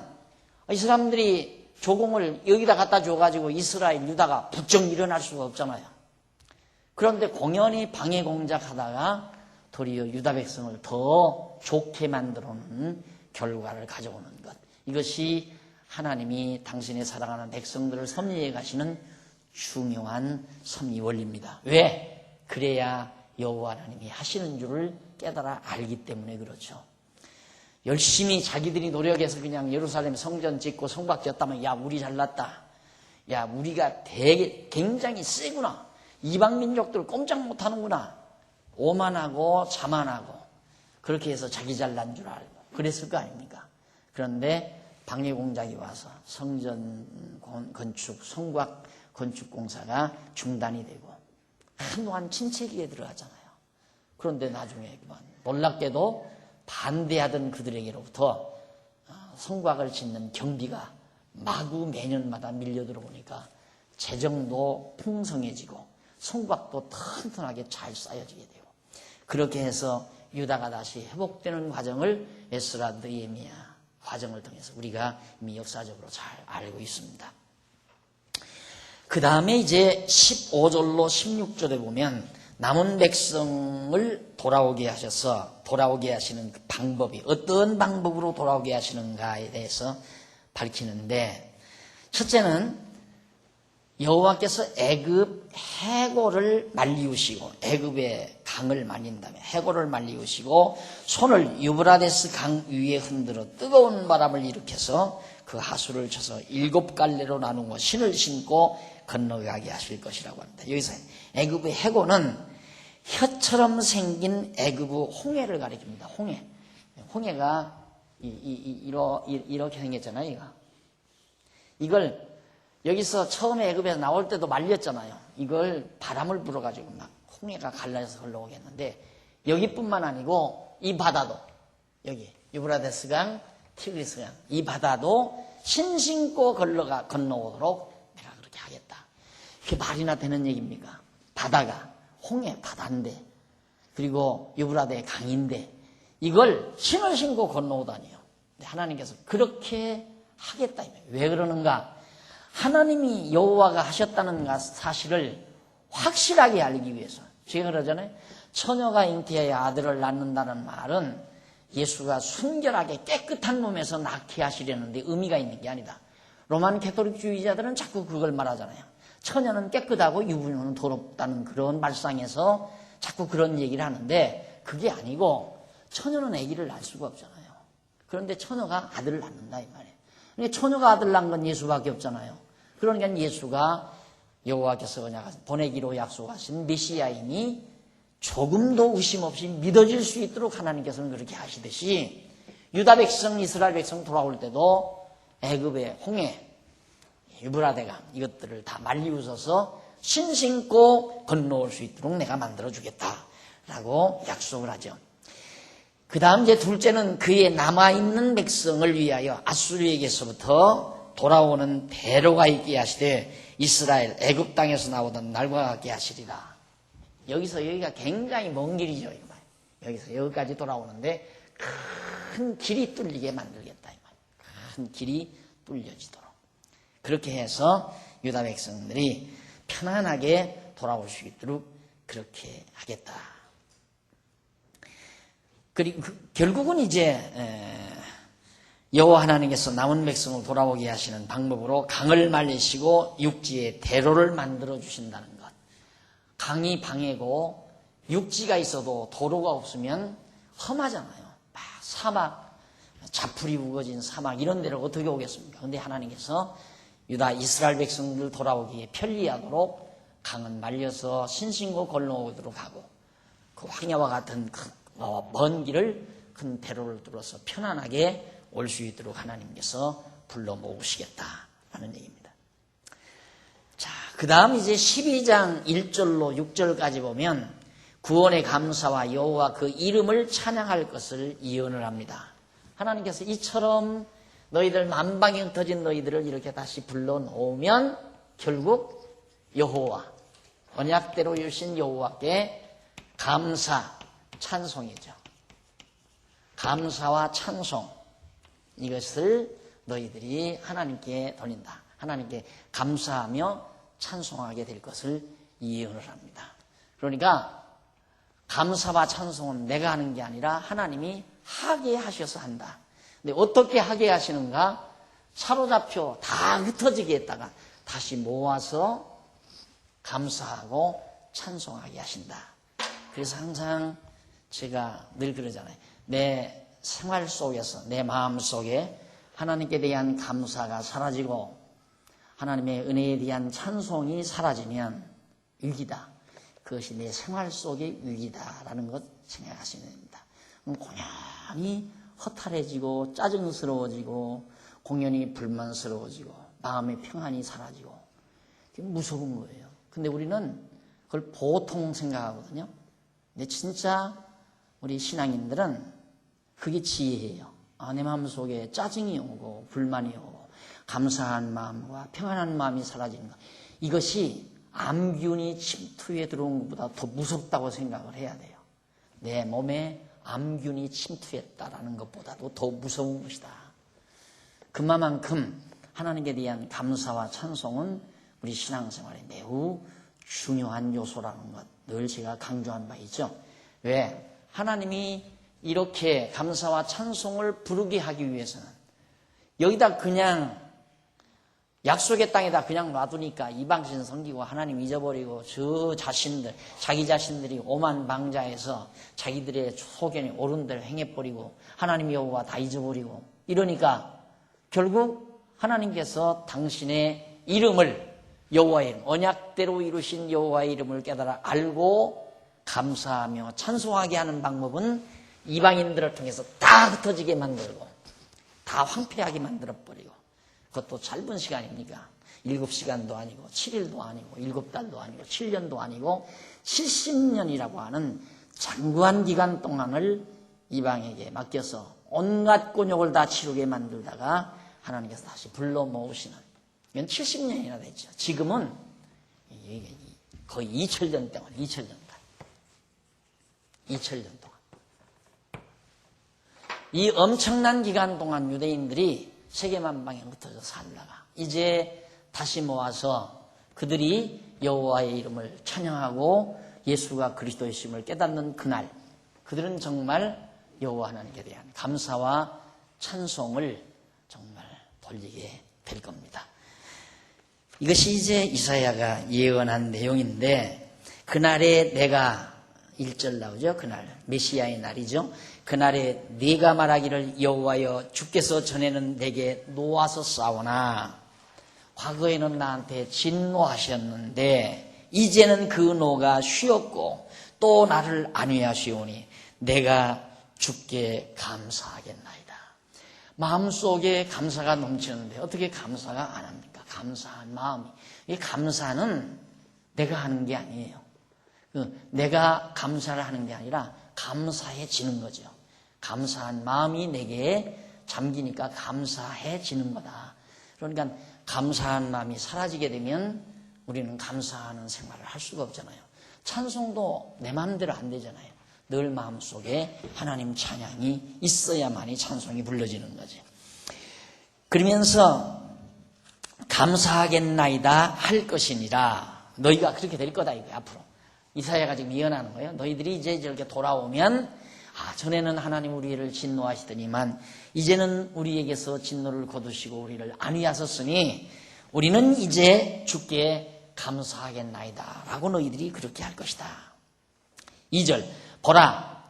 이 사람들이 조공을 여기다 갖다 줘가지고 이스라엘, 유다가 부쩍 일어날 수가 없잖아요. 그런데 공연히 방해 공작하다가 도리어 유다 백성을 더 좋게 만들어놓는 결과를 가져오는 것. 이것이 하나님이 당신의 사랑하는 백성들을 섭리해 가시는 중요한 섭리 원리입니다. 왜? 그래야 여호와 하나님이 하시는 줄을 깨달아 알기 때문에 그렇죠. 열심히 자기들이 노력해서 그냥 예루살렘 성전 짓고 성곽 지었다면, 야, 우리 잘났다. 야, 우리가 굉장히 세구나. 이방 민족들 꼼짝 못하는구나. 오만하고 자만하고 그렇게 해서 자기 잘난 줄 알고 그랬을 거 아닙니까? 그런데 방해공작이 와서 성전 건축, 성곽 건축 공사가 중단이 되고 한동안 침체기에 들어가잖아요. 그런데 나중에 놀랍게도 반대하던 그들에게로부터 성곽을 짓는 경비가 마구 매년마다 밀려 들어오니까 재정도 풍성해지고 성곽도 튼튼하게 잘 쌓여지게 되고 그렇게 해서 유다가 다시 회복되는 과정을 에스라, 느헤미야 과정을 통해서 우리가 이미 역사적으로 잘 알고 있습니다. 그 다음에 이제 15절로 16절에 보면 남은 백성을 돌아오게 하셔서 돌아오게 하시는 그 방법이 어떤 방법으로 돌아오게 하시는가에 대해서 밝히는데 첫째는 여호와께서 애굽 해골을 말리우시고 애굽의 강을 말린 다음에 해골을 말리우시고 손을 유브라데스 강 위에 흔들어 뜨거운 바람을 일으켜서 그 하수를 쳐서 7갈래로 나누고 신을 신고 건너가게 하실 것이라고 합니다. 여기서 애굽의 해골은 혀처럼 생긴 애굽의 홍해를 가리킵니다. 홍해가 이렇게 생겼잖아요. 이걸 여기서 처음에 애굽에서 나올 때도 말렸잖아요. 이걸 바람을 불어가지고 막 홍해가 갈라져서 흘러오겠는데 여기뿐만 아니고 이 바다도 여기 유브라데스강, 티그리스강 이 바다도 신 신고 건너오도록 내가 그렇게 하겠다. 이게 말이나 되는 얘기입니까? 바다가 홍해 바다인데 그리고 유브라데 강인데 이걸 신을 신고 건너오다니요. 하나님께서 그렇게 하겠다. 왜 그러는가? 하나님이 여호와가 하셨다는 사실을 확실하게 알기 위해서. 제가 그러잖아요. 처녀가 잉태하여 아들을 낳는다는 말은 예수가 순결하게 깨끗한 몸에서 낳게 하시려는데 의미가 있는 게 아니다. 로만 캐토릭주의자들은 자꾸 그걸 말하잖아요. 처녀는 깨끗하고 유부녀는 더럽다는 그런 말상에서 자꾸 그런 얘기를 하는데 그게 아니고 처녀는 아기를 낳을 수가 없잖아요. 그런데 처녀가 아들을 낳는다 이 말이에요. 그러니까 처녀가 아들 낳은 건 예수밖에 없잖아요. 그러니까 예수가 여호와께서 보내기로 약속하신 메시아이니 조금도 의심 없이 믿어질 수 있도록 하나님께서는 그렇게 하시듯이 유다 백성, 이스라엘 백성 돌아올 때도 애굽의 홍해, 유브라데강 이것들을 다 말리우셔서 신 신고 건너올 수 있도록 내가 만들어주겠다라고 약속을 하죠. 그 다음 이제 둘째는 그의 남아있는 백성을 위하여 아수르에게서부터 돌아오는 대로가 있게 하시되 이스라엘 애굽 땅에서 나오던 날과 같게 하시리라. 여기서 여기가 굉장히 먼 길이죠. 여기서 여기까지 돌아오는데 큰 길이 뚫리게 만들겠다. 큰 길이 뚫려지도록. 그렇게 해서 유다 백성들이 편안하게 돌아올 수 있도록 그렇게 하겠다. 그리고 결국은 이제 여호와 하나님께서 남은 백성을 돌아오게 하시는 방법으로 강을 말리시고 육지에 대로를 만들어 주신다는 것. 강이 방해고 육지가 있어도 도로가 없으면 험하잖아요. 막 사막, 자풀이 우거진 사막 이런 데를 어떻게 오겠습니까? 그런데 하나님께서 유다 이스라엘 백성들 돌아오기에 편리하도록 강은 말려서 신신고 건너오도록 하고 그 황야와 같은 먼 길을 큰 대로를 뚫어서 편안하게 올 수 있도록 하나님께서 불러 모으시겠다라는 얘기입니다. 자, 그 다음 이제 12장 1절로 6절까지 보면 구원의 감사와 여호와 그 이름을 찬양할 것을 예언을 합니다. 하나님께서 이처럼 너희들 만방에 흩어진 너희들을 이렇게 다시 불러 놓으면 결국 여호와 언약대로 주신 여호와께 감사 찬송이죠. 감사와 찬송 이것을 너희들이 하나님께 돌린다. 하나님께 감사하며 찬송하게 될 것을 예언을 합니다. 그러니까 감사와 찬송은 내가 하는 게 아니라 하나님이 하게 하셔서 한다. 근데 어떻게 하게 하시는가? 사로잡혀 다 흩어지게 했다가 다시 모아서 감사하고 찬송하게 하신다. 그래서 항상 제가 늘 그러잖아요. 내 생활 속에서 내 마음 속에 하나님께 대한 감사가 사라지고 하나님의 은혜에 대한 찬송이 사라지면 위기다. 그것이 내 생활 속의 위기다라는 것 생각하시면 됩니다. 공연히 허탈해지고 짜증스러워지고 공연히 불만스러워지고 마음의 평안이 사라지고 무서운 거예요. 근데 우리는 그걸 보통 생각하거든요. 근데 진짜 우리 신앙인들은 그게 지혜예요. 내 마음속에 짜증이 오고 불만이 오고 감사한 마음과 평안한 마음이 사라지는 것. 이것이 암균이 침투해 들어온 것보다 더 무섭다고 생각을 해야 돼요. 내 몸에 암균이 침투했다라는 것보다도 더 무서운 것이다. 그만큼 하나님께 대한 감사와 찬송은 우리 신앙생활에 매우 중요한 요소라는 것 늘 제가 강조한 바 있죠. 왜? 하나님이 이렇게 감사와 찬송을 부르게 하기 위해서는 여기다 그냥 약속의 땅에다 그냥 놔두니까 이방신 섬기고 하나님 잊어버리고 저 자신들 자기 자신들이 오만방자해서 자기들의 소견이 옳은 대로 행해버리고 하나님 여호와 다 잊어버리고 이러니까 결국 하나님께서 당신의 이름을 여호와의 이름, 언약대로 이루신 여호와의 이름을 깨달아 알고 감사하며 찬송하게 하는 방법은 이방인들을 통해서 다 흩어지게 만들고 다 황폐하게 만들어버리고 그것도 짧은 시간입니까? 7시간도 아니고 7일도 아니고 7달도 아니고 7년도 아니고 70년이라고 하는 장구한 기간 동안을 이방에게 맡겨서 온갖 곤욕을 다 치르게 만들다가 하나님께서 다시 불러 모으시는 이건 70년이나 됐죠. 지금은 거의 2000년 동안 2000년 동안 이 엄청난 기간 동안 유대인들이 세계만방에 흩어져 살다가 이제 다시 모아서 그들이 여호와의 이름을 찬양하고 예수가 그리스도의 심을 깨닫는 그날 그들은 정말 여호와 하나님께 대한 감사와 찬송을 정말 돌리게 될 겁니다. 이것이 이제 이사야가 예언한 내용인데 그날에 내가 1절 나오죠. 그날 메시아의 날이죠. 그날에 네가 말하기를 여호와여 주께서 전에는 내게 노하서 싸우나 과거에는 나한테 진노하셨는데 이제는 그 노가 쉬었고 또 나를 안위하시오니 내가 주께 감사하겠나이다. 마음속에 감사가 넘치는데 어떻게 감사가 안 합니까? 감사한 마음이. 이 감사는 내가 하는 게 아니에요. 내가 감사를 하는 게 아니라 감사해지는 거죠. 감사한 마음이 내게 잠기니까 감사해지는 거다. 그러니까 감사한 마음이 사라지게 되면 우리는 감사하는 생활을 할 수가 없잖아요. 찬송도 내 마음대로 안 되잖아요. 늘 마음속에 하나님 찬양이 있어야만이 찬송이 불러지는 거지. 그러면서 감사하겠나이다 할 것이니라. 너희가 그렇게 될 거다 이거야 앞으로. 이사야가 지금 예언하는 거예요. 너희들이 이제 이렇게 돌아오면 전에는 하나님 우리를 진노하시더니만 이제는 우리에게서 진노를 거두시고 우리를 안위하셨으니 우리는 이제 주께 감사하겠나이다 라고 너희들이 그렇게 할 것이다. 2절 보라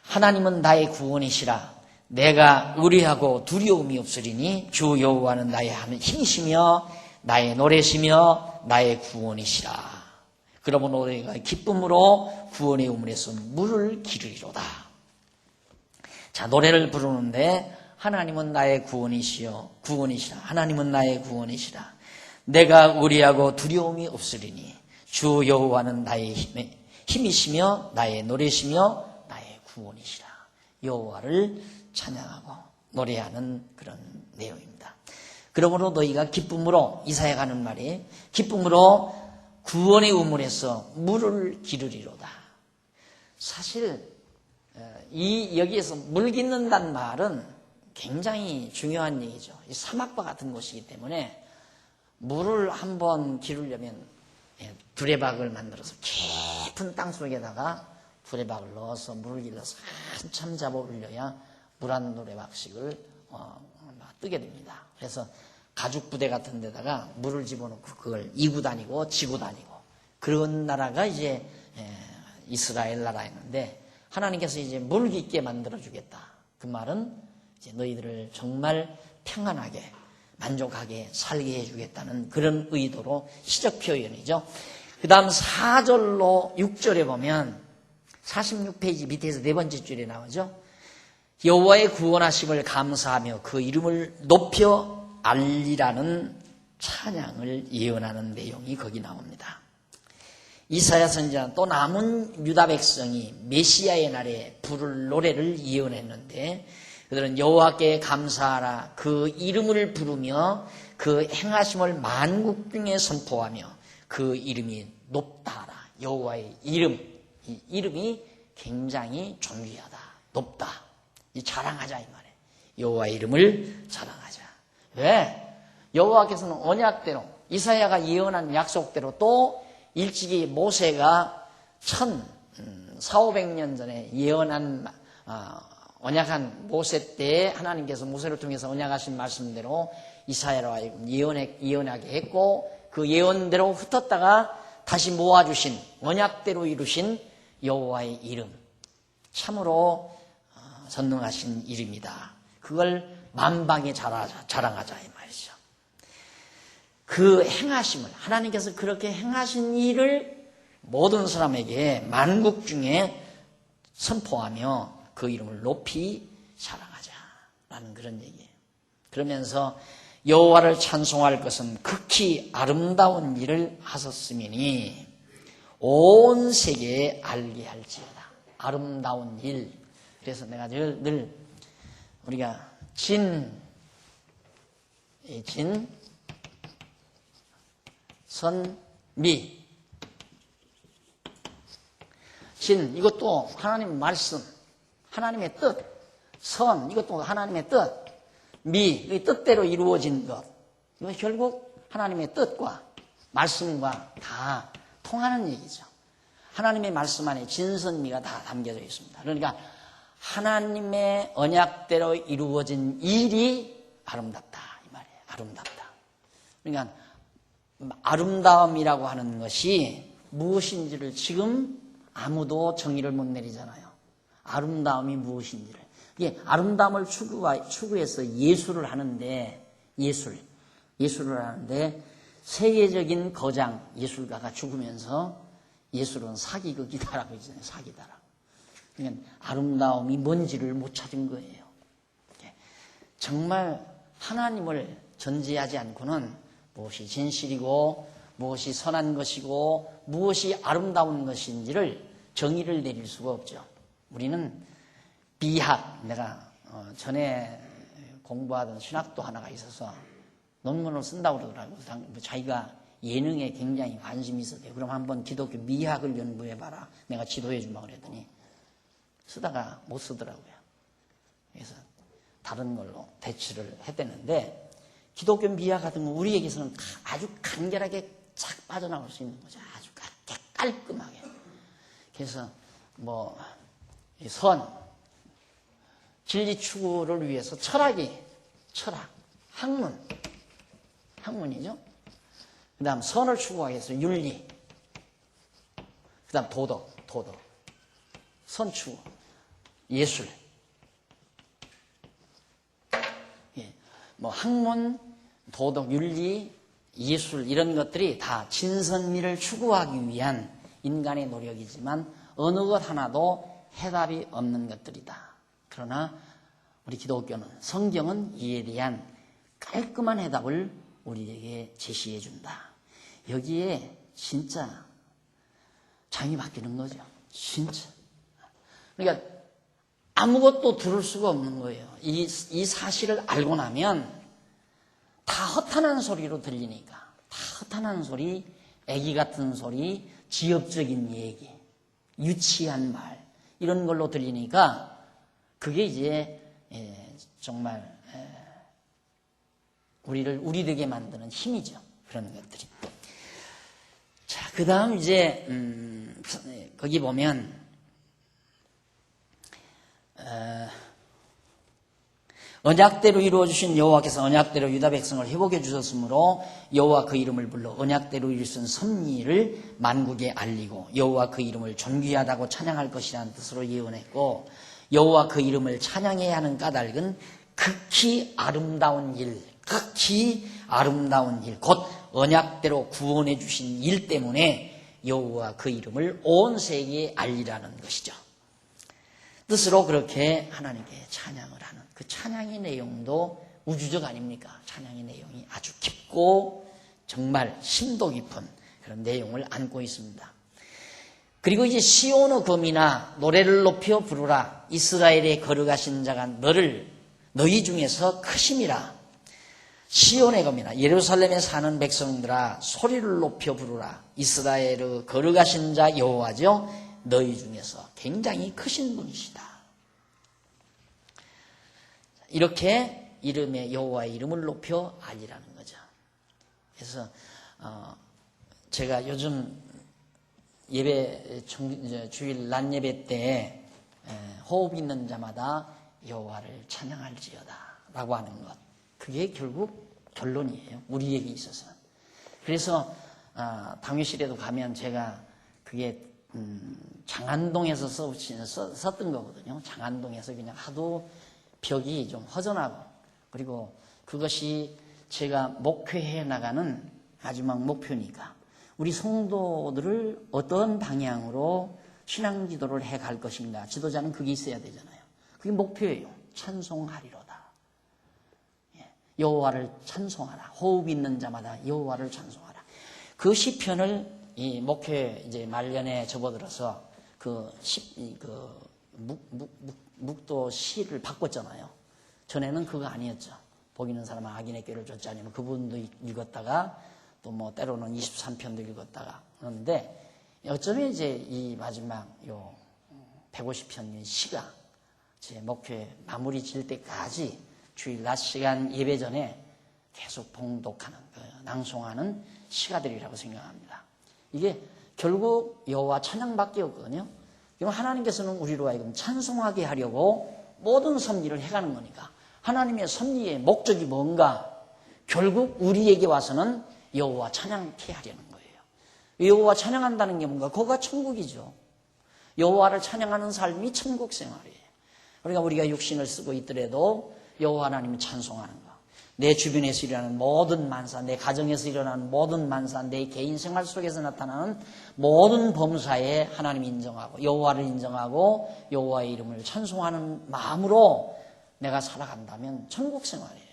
하나님은 나의 구원이시라 내가 의뢰하고 두려움이 없으리니 주 여호와는 나의 힘이시며 나의 노래시며 나의 구원이시라. 그러므로 너희가 기쁨으로 구원의 우물에서 물을 기르리로다. 자, 노래를 부르는데 하나님은 나의 구원이시여 구원이시라. 하나님은 나의 구원이시라. 내가 의뢰하고 두려움이 없으리니 주 여호와는 나의 힘이시며 나의 노래시며 나의 구원이시라. 여호와를 찬양하고 노래하는 그런 내용입니다. 그러므로 너희가 기쁨으로 이사야가 하는 말이 기쁨으로 구원의 우물에서 물을 기르리로다. 사실 여기에서 물 기른다는 말은 굉장히 중요한 얘기죠. 이 사막과 같은 곳이기 때문에 물을 한번 기르려면 두레박을 만들어서 깊은 땅 속에다가 두레박을 넣어서 물을 길러서 한참 잡아 올려야 물 한 두레박씩을 뜨게 됩니다. 그래서 가죽 부대 같은 데다가 물을 집어넣고 그걸 이고 다니고 지고 다니고 그런 나라가 이제 이스라엘 나라였는데 하나님께서 이제 물 깊게 만들어 주겠다. 그 말은 이제 너희들을 정말 평안하게 만족하게 살게 해주겠다는 그런 의도로 시적 표현이죠. 그 다음 4절로 6절에 보면 46페이지 밑에서 네 번째 줄에 나오죠. 여호와의 구원하심을 감사하며 그 이름을 높여 알리라는 찬양을 예언하는 내용이 거기 나옵니다. 이사야 선지자는 또 남은 유다 백성이 메시아의 날에 부를 노래를 예언했는데 그들은 여호와께 감사하라 그 이름을 부르며 그 행하심을 만국 중에 선포하며 그 이름이 높다 하라. 여호와의 이름, 이 이름이 굉장히 존귀하다, 높다. 이 자랑하자 이 말이에요. 여호와의 이름을 자랑하자. 왜? 여호와께서는 언약대로 이사야가 예언한 약속대로 또 일찍이 모세가 1400~1500년 전에 예언한 언약한 모세 때에 하나님께서 모세를 통해서 언약하신 말씀대로 이사야로 하여금 예언하게 했고 그 예언대로 흩었다가 다시 모아주신 언약대로 이루신 여호와의 이름 참으로 전능하신 이름이다. 그걸 만방에 자랑하자 이 말이죠. 그 행하심을 하나님께서 그렇게 행하신 일을 모든 사람에게 만국 중에 선포하며 그 이름을 높이 자랑하자라는 그런 얘기예요. 그러면서 여호와를 찬송할 것은 극히 아름다운 일을 하셨음이니 온 세계에 알게 할지어다. 아름다운 일. 그래서 내가 늘 우리가 미. 이것도 하나님의 말씀, 하나님의 뜻. 선, 이것도 하나님의 뜻. 미, 이 뜻대로 이루어진 것. 이거 결국 하나님의 뜻과 말씀과 다 통하는 얘기죠. 하나님의 말씀 안에 진선미가 다 담겨져 있습니다. 그러니까 하나님의 언약대로 이루어진 일이 아름답다. 이 말이에요. 아름답다. 그러니까 아름다움이라고 하는 것이 무엇인지를 지금 아무도 정의를 못 내리잖아요. 아름다움이 무엇인지를. 이게 아름다움을 추구해서 예술을 하는데, 예술을 하는데, 세계적인 거장 예술가가 죽으면서 예술은 사기극이다라고 했잖아요. 사기다라고. 그러니까 아름다움이 뭔지를 못 찾은 거예요. 정말 하나님을 전제하지 않고는 무엇이 진실이고 무엇이 선한 것이고 무엇이 아름다운 것인지를 정의를 내릴 수가 없죠. 우리는 비학, 내가 전에 공부하던 신학도 하나가 있어서 논문을 쓴다고 그러더라고요. 자기가 예능에 굉장히 관심이 있었대요. 그럼 한번 기독교 미학을 연구해봐라. 내가 지도해주마 그랬더니 쓰다가 못 쓰더라고요. 그래서 다른 걸로 대치를 했대는데 기독교 미학 같은 건 우리에게서는 아주 간결하게 쫙 빠져나올 수 있는 거죠. 아주 깔끔하게. 그래서 진리 추구를 위해서 철학, 학문이죠. 그 다음 선을 추구하기 위해서 윤리, 그 다음 도덕, 선 추구, 예술. 학문, 도덕, 윤리, 예술 이런 것들이 다 진선미를 추구하기 위한 인간의 노력이지만 어느 것 하나도 해답이 없는 것들이다. 그러나 우리 기독교는 성경은 이에 대한 깔끔한 해답을 우리에게 제시해 준다. 여기에 진짜 장이 바뀌는 거죠. 진짜. 그러니까 아무것도 들을 수가 없는 거예요. 이 사실을 알고 나면 다 허탄한 소리로 들리니까. 다 허탄한 소리, 애기 같은 소리, 지엽적인 얘기, 유치한 말 이런 걸로 들리니까 그게 이제 정말 우리 되게 만드는 힘이죠. 그런 것들이. 자, 그 다음 이제 거기 보면 언약대로 이루어주신 여호와께서 언약대로 유다 백성을 회복해 주셨으므로 여호와 그 이름을 불러 언약대로 이루신 섭리를 만국에 알리고 여호와 그 이름을 존귀하다고 찬양할 것이라는 뜻으로 예언했고 여호와 그 이름을 찬양해야 하는 까닭은 극히 아름다운 일, 곧 언약대로 구원해 주신 일 때문에 여호와 그 이름을 온 세계에 알리라는 것이죠. 뜻으로 그렇게 하나님께 찬양을 하는 그 찬양의 내용도 우주적 아닙니까? 찬양의 내용이 아주 깊고 정말 심도 깊은 그런 내용을 안고 있습니다. 그리고 이제 시온의 검이나 노래를 높여 부르라. 이스라엘에 거룩하신 자가 너희 중에서 크심이라. 시온의 검이나 예루살렘에 사는 백성들아 소리를 높여 부르라. 이스라엘의 거룩하신 자 여호와죠. 너희 중에서 굉장히 크신 분이시다. 이렇게 여호와의 이름을 높여 알리라는 거죠. 그래서 제가 요즘 주일 낮 예배 때 호흡 있는 자마다 여호와를 찬양할지어다 라고 하는 것, 그게 결국 결론이에요, 우리에게 있어서는. 그래서 당회실에도 가면 제가 그게 장안동에서 썼던 거거든요. 장안동에서 그냥 하도 벽이 좀 허전하고, 그리고 그것이 제가 목회해 나가는 마지막 목표니까 우리 성도들을 어떤 방향으로 신앙 지도를 해 갈 것인가, 지도자는 그게 있어야 되잖아요. 그게 목표예요. 찬송하리로다. 여호와를 찬송하라. 호흡 있는 자마다 여호와를 찬송하라. 그 시편을 이 목회 이제 말년에 접어들어서 묵도 시를 바꿨잖아요. 전에는 그거 아니었죠. 복 있는 사람은 악인의 꾀를 쫓지 않으면 그분도 읽었다가 또 뭐 때로는 23편도 읽었다가 그런데 어쩌면 이제 이 마지막 요 150편의 시가 제 목회 마무리 질 때까지 주일 낮 시간 예배 전에 계속 봉독하는, 낭송하는 시가들이라고 생각합니다. 이게 결국 여호와 찬양밖에 없거든요. 그럼 하나님께서는 우리로 하여금 찬송하게 하려고 모든 섭리를 해가는 거니까 하나님의 섭리의 목적이 뭔가? 결국 우리에게 와서는 여호와 찬양케 하려는 거예요. 여호와 찬양한다는 게 뭔가? 그거가 천국이죠. 여호와를 찬양하는 삶이 천국 생활이에요. 그러니까 우리가 육신을 쓰고 있더라도 여호와 하나님을 찬송하는 거. 내 주변에서 일어나는 모든 만사, 내 가정에서 일어나는 모든 만사, 내 개인 생활 속에서 나타나는 모든 범사에 하나님 인정하고 여호와를 인정하고 여호와의 이름을 찬송하는 마음으로 내가 살아간다면 천국 생활이에요.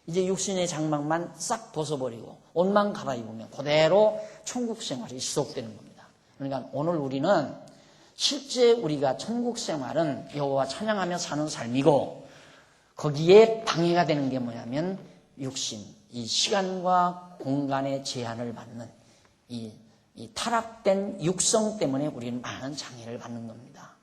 이제 육신의 장막만 싹 벗어버리고 옷만 갈아입으면 그대로 천국 생활이 지속되는 겁니다. 그러니까 오늘 우리는 실제 우리가 천국 생활은 여호와 찬양하며 사는 삶이고, 거기에 방해가 되는 게 뭐냐면 육신, 이 시간과 공간의 제한을 받는 이 타락된 육성 때문에 우리는 많은 장애를 받는 겁니다.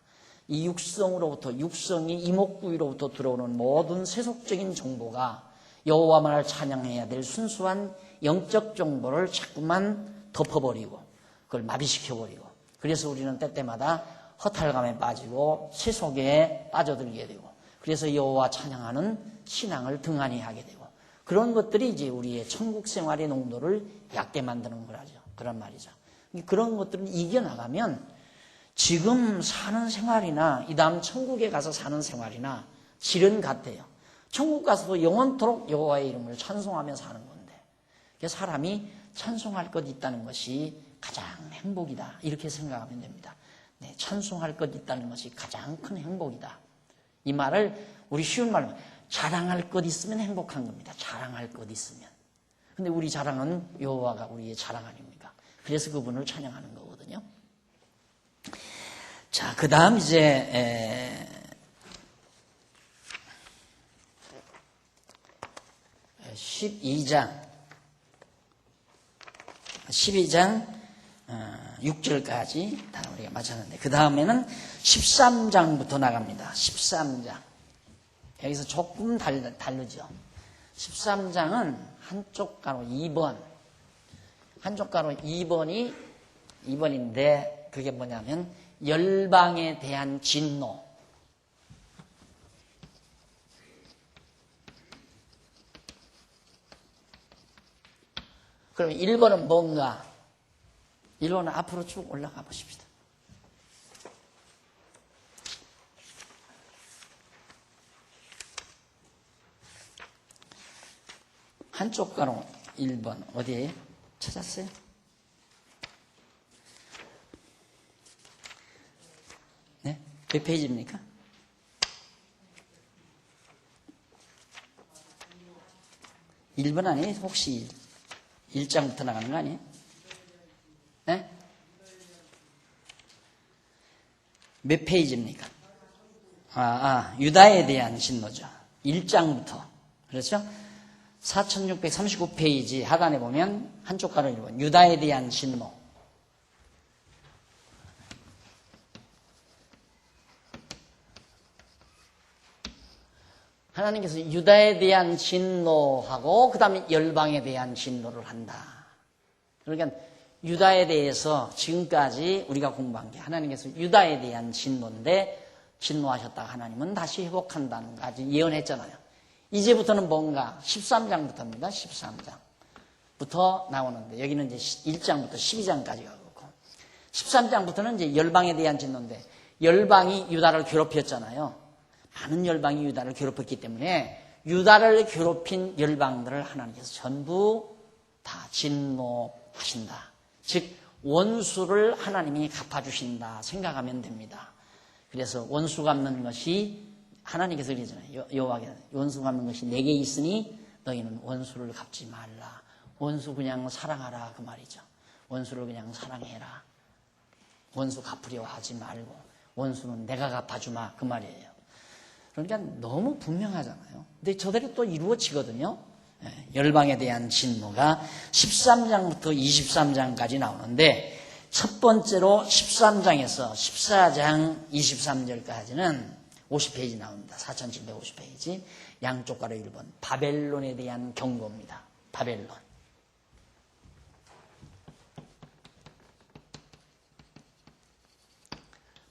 이 육성이 이목구위로부터 들어오는 모든 세속적인 정보가 여호와만을 찬양해야 될 순수한 영적 정보를 자꾸만 덮어버리고 그걸 마비시켜버리고, 그래서 우리는 때때마다 허탈감에 빠지고 세속에 빠져들게 되고, 그래서 여호와 찬양하는 신앙을 등한히 하게 되고, 그런 것들이 이제 우리의 천국 생활의 농도를 얕게 만드는 거라죠. 그런 말이죠. 그런 것들을 이겨나가면 지금 사는 생활이나 이 다음 천국에 가서 사는 생활이나 질은 같아요. 천국 가서도 영원토록 여호와의 이름을 찬송하며 사는 건데, 사람이 찬송할 것 있다는 것이 가장 행복이다, 이렇게 생각하면 됩니다. 네, 찬송할 것 있다는 것이 가장 큰 행복이다. 이 말을 우리 쉬운 말로 자랑할 것 있으면 행복한 겁니다. 자랑할 것 있으면. 근데 우리 자랑은 여호와가 우리의 자랑 아닙니까? 그래서 그분을 찬양하는 거거든요. 자, 그 다음 이제 12장 6절까지 다 우리가 마쳤는데, 그 다음에는 13장부터 나갑니다. 13장. 여기서 조금 다르죠. 13장은 한쪽 가로 2번. 한쪽 가로 2번인데, 그게 뭐냐면, 열방에 대한 진노. 그럼 1번은 뭔가? 1번은 앞으로 쭉 올라가 보십시다. 한쪽 가로 1번 어디에 찾았어요? 몇 페이지입니까? 일번 아니에요? 혹시 1장부터 나가는 거 아니에요? 네? 몇 페이지입니까? 유다에 대한 진노죠. 1장부터. 그렇죠? 4639페이지 하단에 보면 한쪽 가로 1번. 유다에 대한 진노. 하나님께서 유다에 대한 진노하고 그 다음에 열방에 대한 진노를 한다. 그러니까 유다에 대해서 지금까지 우리가 공부한 게 하나님께서 유다에 대한 진노인데 진노하셨다가 하나님은 다시 회복한다는 까지 예언했잖아요. 이제부터는 뭔가 13장부터입니다. 13장부터 나오는데 여기는 이제 1장부터 12장까지 가고 13장부터는 이제 열방에 대한 진노인데 열방이 유다를 괴롭혔잖아요. 많은 열방이 유다를 괴롭혔기 때문에 유다를 괴롭힌 열방들을 하나님께서 전부 다 진노하신다. 즉 원수를 하나님이 갚아주신다 생각하면 됩니다. 그래서 원수 갚는 것이 하나님께서 그러잖아요. 여호와께서 원수 갚는 것이 내게 있으니 너희는 원수를 갚지 말라. 원수 그냥 사랑하라 그 말이죠. 원수를 그냥 사랑해라. 원수 갚으려 하지 말고 원수는 내가 갚아주마 그 말이에요. 그러니까 너무 분명하잖아요. 근데 저대로 또 이루어지거든요. 열방에 대한 진노가 13장부터 23장까지 나오는데 첫 번째로 13장에서 14장 23절까지는 50페이지 나옵니다. 4750페이지. 양쪽 가로 1번. 바벨론에 대한 경고입니다. 바벨론.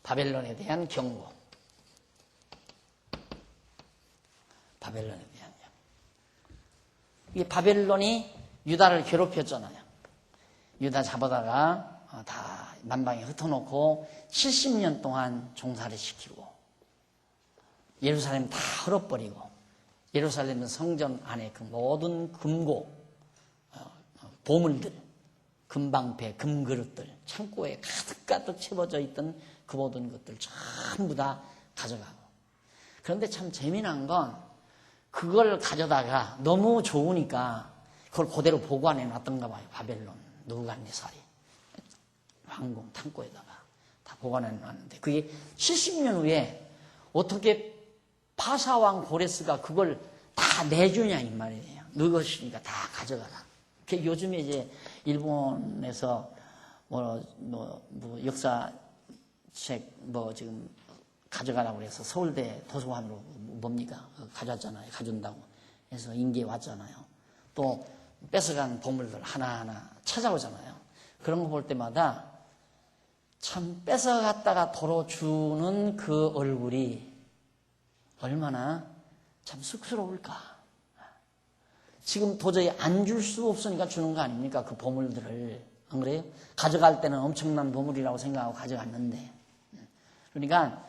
바벨론에 대한 경고. 바벨론에 대한 경고. 이 바벨론이 유다를 괴롭혔잖아요. 유다 잡아다가 다 만방에 흩어놓고 70년 동안 종살이 시키고 예루살렘 다 헐어버리고 예루살렘 성전 안에 그 모든 금고, 보물들, 금방패, 금그릇들, 창고에 가득가득 채워져 있던 그 모든 것들 전부 다 가져가고. 그런데 참 재미난 건 그걸 가져다가 너무 좋으니까 그걸 그대로 보관해 놨던가 봐요. 바벨론 느부갓네살이 황궁 창고에다가 다 보관해 놨는데 그게 70년 후에 어떻게 파사왕 고레스가 그걸 다 내주냐 이 말이에요. 너 것이니까 다 가져가라. 요즘에 이제 일본에서 뭐 역사책 지금 가져가라고 그래서 서울대 도서관으로 뭡니까? 가져왔잖아요. 가져온다고. 그래서 인계에 왔잖아요. 또 뺏어간 보물들 하나하나 찾아오잖아요. 그런 거 볼 때마다 참 뺏어갔다가 도로 주는 그 얼굴이 얼마나 참 쑥스러울까. 지금 도저히 안 줄 수 없으니까 주는 거 아닙니까? 그 보물들을. 안 그래요? 가져갈 때는 엄청난 보물이라고 생각하고 가져갔는데. 그러니까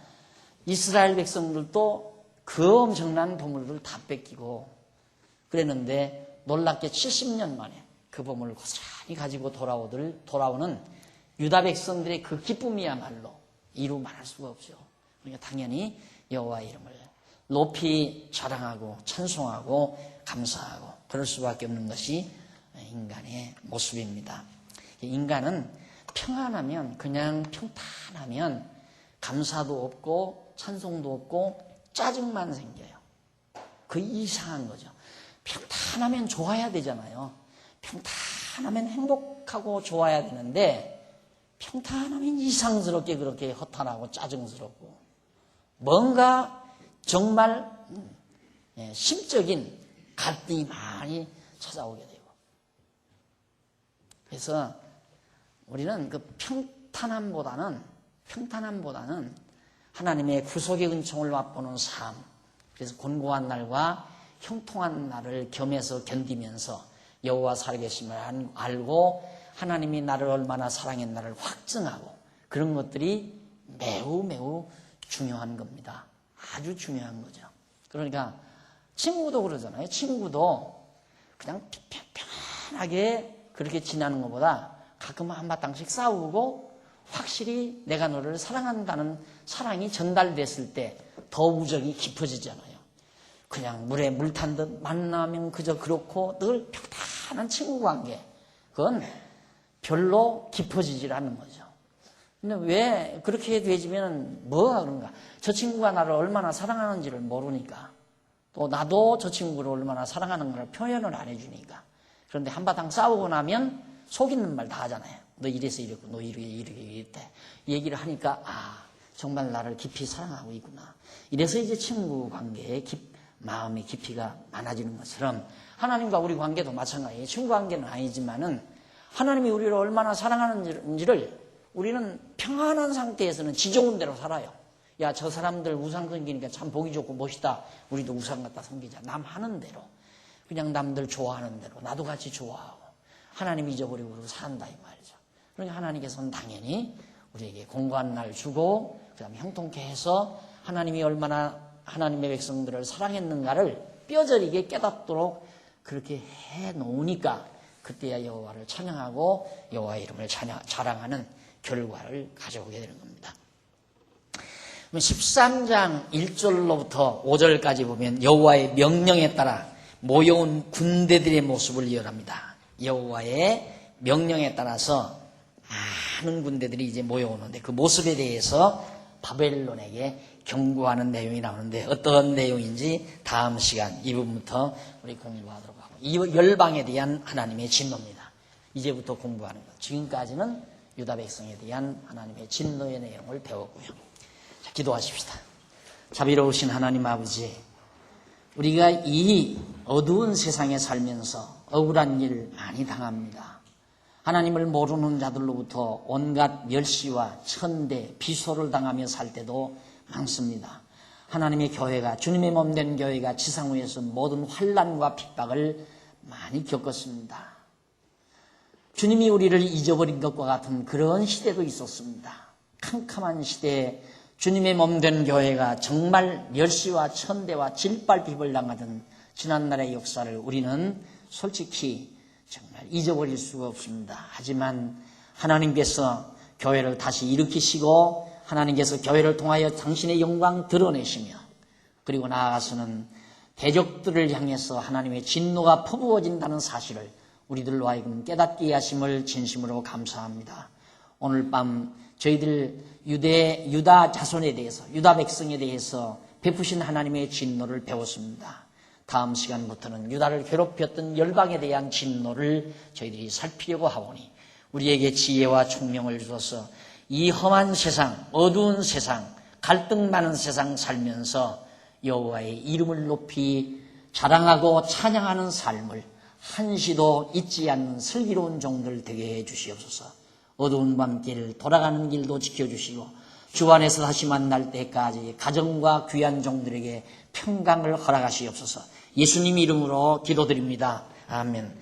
이스라엘 백성들도 그 엄청난 보물을 다 뺏기고 그랬는데 놀랍게 70년 만에 그 보물을 고스란히 가지고 돌아오는 유다 백성들의 그 기쁨이야말로 이루 말할 수가 없죠. 그러니까 당연히 여호와의 이름을 높이 자랑하고 찬송하고 감사하고 그럴 수밖에 없는 것이 인간의 모습입니다. 인간은 평안하면 그냥 평탄하면 감사도 없고 찬송도 없고 짜증만 생겨요. 그 이상한 거죠. 평탄하면 좋아야 되잖아요. 평탄하면 행복하고 좋아야 되는데 평탄하면 이상스럽게 그렇게 허탈하고 짜증스럽고 뭔가 정말 심적인 갈등이 많이 찾아오게 되고 그래서 우리는 그 평탄함보다는 하나님의 구속의 은총을 맛보는 삶 그래서 곤고한 날과 형통한 날을 겸해서 견디면서 여호와 살아계심을 알고 하나님이 나를 얼마나 사랑했나를 확증하고 그런 것들이 매우 중요한 겁니다. 아주 중요한 거죠. 그러니까 친구도 그러잖아요. 친구도 그냥 편하게 그렇게 지나는 것보다 가끔 한바탕씩 싸우고 확실히 내가 너를 사랑한다는 사랑이 전달됐을 때 더 우정이 깊어지잖아요. 그냥 물에 물 탄 듯 만나면 그저 그렇고 늘 평탄한 친구 관계, 그건 별로 깊어지질 않는 거죠. 근데 왜 그렇게 되지면 뭐가 그런가? 저 친구가 나를 얼마나 사랑하는지를 모르니까, 또 나도 저 친구를 얼마나 사랑하는 걸 표현을 안 해주니까. 그런데 한바탕 싸우고 나면 속이는 말 다 하잖아요. 너 이래서 이랬고 너 이렇게 이랬대. 얘기를 하니까 정말 나를 깊이 사랑하고 있구나. 이래서 이제 친구 관계에 마음의 깊이가 많아지는 것처럼 하나님과 우리 관계도 마찬가지예요. 친구 관계는 아니지만은 하나님이 우리를 얼마나 사랑하는지를 우리는 평안한 상태에서는 지 좋은 대로 살아요. 야, 저 사람들 우상 섬기니까 참 보기 좋고 멋있다. 우리도 우상 갖다 섬기자. 남 하는 대로, 그냥 남들 좋아하는 대로 나도 같이 좋아하고 하나님 잊어버리고 그러고 산다 이 말이죠. 그러니까 하나님께서는 당연히 우리에게 공고한 날 주고 그다음에 형통케 해서 하나님이 얼마나 하나님의 백성들을 사랑했는가를 뼈저리게 깨닫도록 그렇게 해놓으니까 그때야 여호와를 찬양하고 여호와의 이름을 자랑하는 결과를 가져오게 되는 겁니다. 13장 1절로부터 5절까지 보면 여호와의 명령에 따라 모여온 군대들의 모습을 이어갑니다. 여호와의 명령에 따라서 많은 군대들이 이제 모여오는데 그 모습에 대해서 바벨론에게 경고하는 내용이 나오는데 어떤 내용인지 다음 시간 2부부터 우리 공부하도록 하고, 이 열방에 대한 하나님의 진노입니다. 이제부터 공부하는 것. 지금까지는 유다 백성에 대한 하나님의 진노의 내용을 배웠고요. 자, 기도하십시다. 자비로우신 하나님 아버지, 우리가 이 어두운 세상에 살면서 억울한 일 많이 당합니다. 하나님을 모르는 자들로부터 온갖 멸시와 천대, 비소를 당하며 살 때도 많습니다. 하나님의 교회가, 주님의 몸된 교회가 지상 위에서 모든 환난과 핍박을 많이 겪었습니다. 주님이 우리를 잊어버린 것과 같은 그런 시대도 있었습니다. 캄캄한 시대에 주님의 몸된 교회가 정말 멸시와 천대와 질발핍을 당하던 지난날의 역사를 우리는 솔직히 정말 잊어버릴 수가 없습니다. 하지만 하나님께서 교회를 다시 일으키시고 하나님께서 교회를 통하여 당신의 영광 드러내시며 그리고 나아가서는 대적들을 향해서 하나님의 진노가 퍼부어진다는 사실을 우리들로 하여금 깨닫게 하심을 진심으로 감사합니다. 오늘 밤 저희들 유다 자손에 대해서, 유다 백성에 대해서 베푸신 하나님의 진노를 배웠습니다. 다음 시간부터는 유다를 괴롭혔던 열방에 대한 진노를 저희들이 살피려고 하오니 우리에게 지혜와 총명을 주어서 이 험한 세상, 어두운 세상, 갈등 많은 세상 살면서 여호와의 이름을 높이 자랑하고 찬양하는 삶을 한시도 잊지 않는 슬기로운 종들 되게 해주시옵소서. 어두운 밤길, 돌아가는 길도 지켜주시고 주 안에서 다시 만날 때까지 가정과 귀한 종들에게 평강을 허락하시옵소서. 예수님 이름으로 기도드립니다. 아멘.